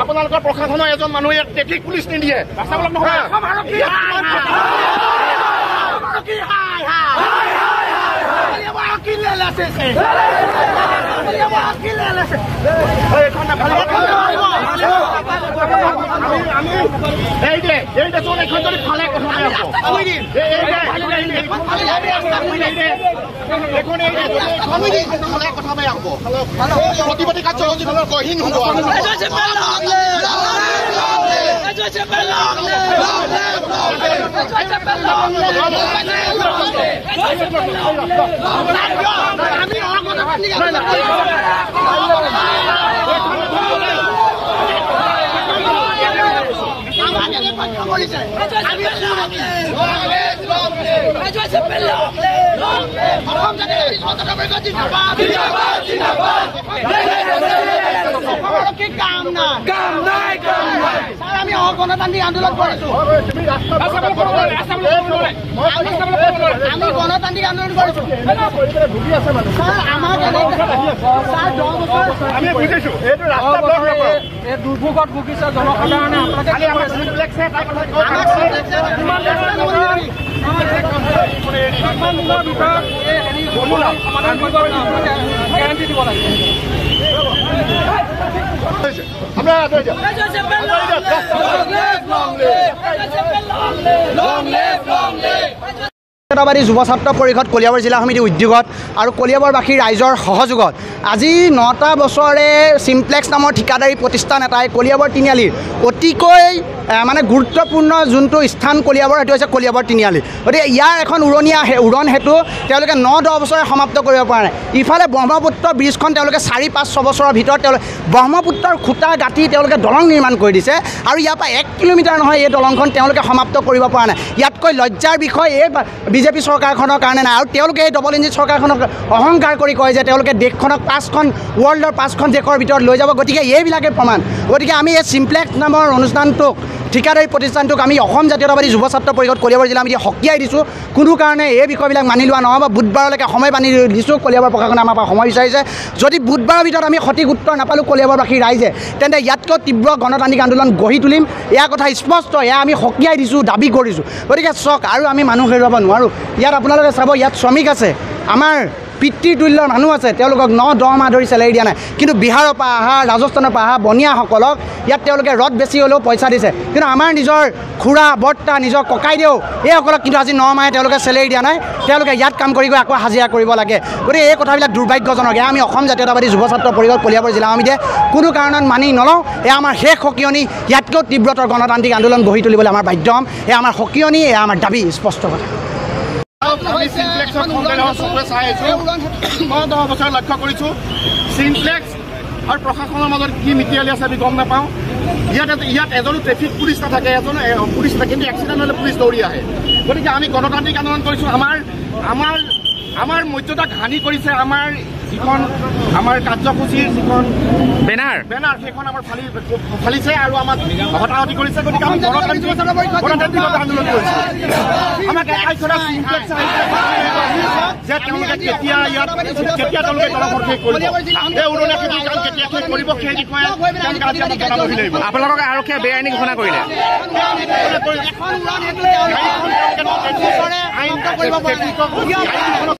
আপোনালোকৰ প্ৰশাসনৰ এজন মানুহে ট্ৰেফিক পুলিচ নিদিয়ে প্ৰতিবাদী কাৰ্যসূচী গহীন হ'ব আমি গণতান্ত্ৰিক আন্দোলন কৰেছো আমি গণতান্ত্ৰিক আন্দোলন কৰেছো দুৰ্ভোগত ভুগিছে জনসাধাৰণে গ্যাৰান্টি দিব লাগে জাতীয়তাবাদী যুৱ ছাত্ৰ পৰিষদ কলিয়াবৰ জিলা সমিতিৰ উদ্যোগত আৰু কলিয়াবৰবাসী ৰাইজৰ সহযোগত আজি 9টা বছৰে চিমপ্লেক্স নামৰ ঠিকাদাৰী প্ৰতিষ্ঠান এটাই কলিয়াবৰ তিনিআলিৰ অতিকৈ মানে গুৰুত্বপূৰ্ণ যোনটো স্থান কলিয়াবৰ সেইটো হৈছে কলিয়াবৰ তিনিআলি গতিকে ইয়াৰ এখন উৰণ হেতু তেওঁলোকে 9-10 বছৰে সমাপ্ত কৰিব পৰা নাই ইফালে ব্ৰহ্মপুত্ৰ ব্ৰিজখন তেওঁলোকে 4-5 বছৰৰ ভিতৰত তেওঁলোকে ব্ৰহ্মপুত্ৰৰ খুঁটা গাঁঠি তেওঁলোকে দলং নিৰ্মাণ কৰি দিছে আৰু ইয়াৰ পৰা 1 কিলোমিটাৰ নহয় এই দলংখন তেওঁলোকে সমাপ্ত কৰিব পৰা নাই ইয়াতকৈ লজ্জাৰ বিষয় এই বিজেপি চৰকাৰখনৰ কাৰণে নাই আৰু তেওঁলোকে এই ডবল ইঞ্জিন চৰকাৰখনক অহংকাৰ কৰি কয় যে তেওঁলোকে দেশখনক 5খন ৱৰ্ল্ডৰ 5খন দেশৰ ভিতৰত লৈ যাব গতিকে এইবিলাকে প্ৰমাণ গতিকে আমি এই চিমপ্লেক্স নামৰ অনুষ্ঠানটোক ঠিকাদাৰী প্ৰতিষ্ঠানটোক আমি অসম জাতীয়তাবাদী যুৱ ছাত্ৰ পৰিষদ কলিয়াবৰ জিলা আমি সকীয়াই দিছোঁ কোনো কাৰণে এই বিষয়বিলাক মানি লোৱা নহ'ব বুধবাৰলৈকে সময় বান্ধি দিছোঁ কলিয়াবৰ প্ৰশাসনে আমাৰ পৰা সময় বিচাৰিছে যদি বুধবাৰৰ ভিতৰত আমি সঠিক উত্তৰ নাপালোঁ কলিয়াবৰবাসী ৰাইজে তেন্তে ইয়াতকৈ তীব্ৰ গণতান্ত্ৰিক আন্দোলন গঢ়ি তুলিম এয়া কথা স্পষ্ট এয়া আমি সকীয়াই দিছোঁ দাবী কৰিছোঁ গতিকে চক আৰু আমি মানুহ হেৰুৱাব নোৱাৰোঁ ইয়াত আপোনালোকে চাব ইয়াত শ্ৰমিক আছে আমাৰ পিতৃতুল্যৰ মানুহ আছে তেওঁলোকক 9-10 মাহ ধৰি চেলাৰী দিয়া নাই কিন্তু বিহাৰৰ পৰা অহা ৰাজস্থানৰ পৰা অহা বনিয়াসকলক ইয়াত তেওঁলোকে ৰদ বেছি হ'লেও পইচা দিছে কিন্তু আমাৰ নিজৰ খুৰা বৰ্তা নিজৰ ককাইদেউ এইসকলক কিন্তু আজি 9 মাহে তেওঁলোকে চেলাৰী দিয়া নাই তেওঁলোকে ইয়াত কাম কৰি গৈ আকৌ হাজিৰা কৰিব লাগে গতিকে এই কথাবিলাক দুৰ্ভাগ্যজনক আমি অসম জাতীয়তাবাদী যুৱ ছাত্ৰ পৰিষদ কলিয়াবৰ জিলা সমিতিয়ে কোনো কাৰণত মানি নলওঁ এয়া আমাৰ শেষ সকিয়নি ইয়াতকৈ তীব্ৰতৰ গণতান্ত্ৰিক আন্দোলন গঢ়ি তুলিবলৈ আমাৰ বাধ্য হ'ম এয়া আমাৰ সকিয়নি এয়া আমাৰ দাবী স্পষ্ট কথা আমি চিমপ্লেক্সত চকুৰে চাই আছোঁ মই 10 বছৰ লক্ষ্য কৰিছোঁ চিমপ্লেক্স আৰু প্ৰশাসনৰ মাজত কি মিতিৰালি আছে আমি গম নাপাওঁ ইয়াত এজনো ট্ৰেফিক পুলিচ নাথাকে এজন পুলিচ থাকে কিন্তু এক্সিডেণ্ট হ'লে পুলিচ দৌৰি আহে গতিকে আমি গণতান্ত্ৰিক আন্দোলন কৰিছোঁ আমাৰ মৰ্যাদাক হানি কৰিছে আমাৰ যিখন আমাৰ কাৰ্যসূচীৰ যিখন বেনাৰ সেইখন আমাৰ ফালিছে আৰু আমাক হতাহতি কৰিছে গতিকে আমি গণতান্ত্ৰিক আন্দোলন কৰিছোঁ আমাক যে তেওঁলোকে কেতিয়া তেওঁলোকে দলংখন শেষ কৰিব এই উৰণীয়া খেতিৰ কাম কেতিয়া শেষ কৰিব সেই বিষয়ে তেওঁলোকে আজি আমাক জনাবহি লাগিব আপোনালোকক আৰক্ষীয়ে বেআইনী ঘোষণা কৰিলে আইন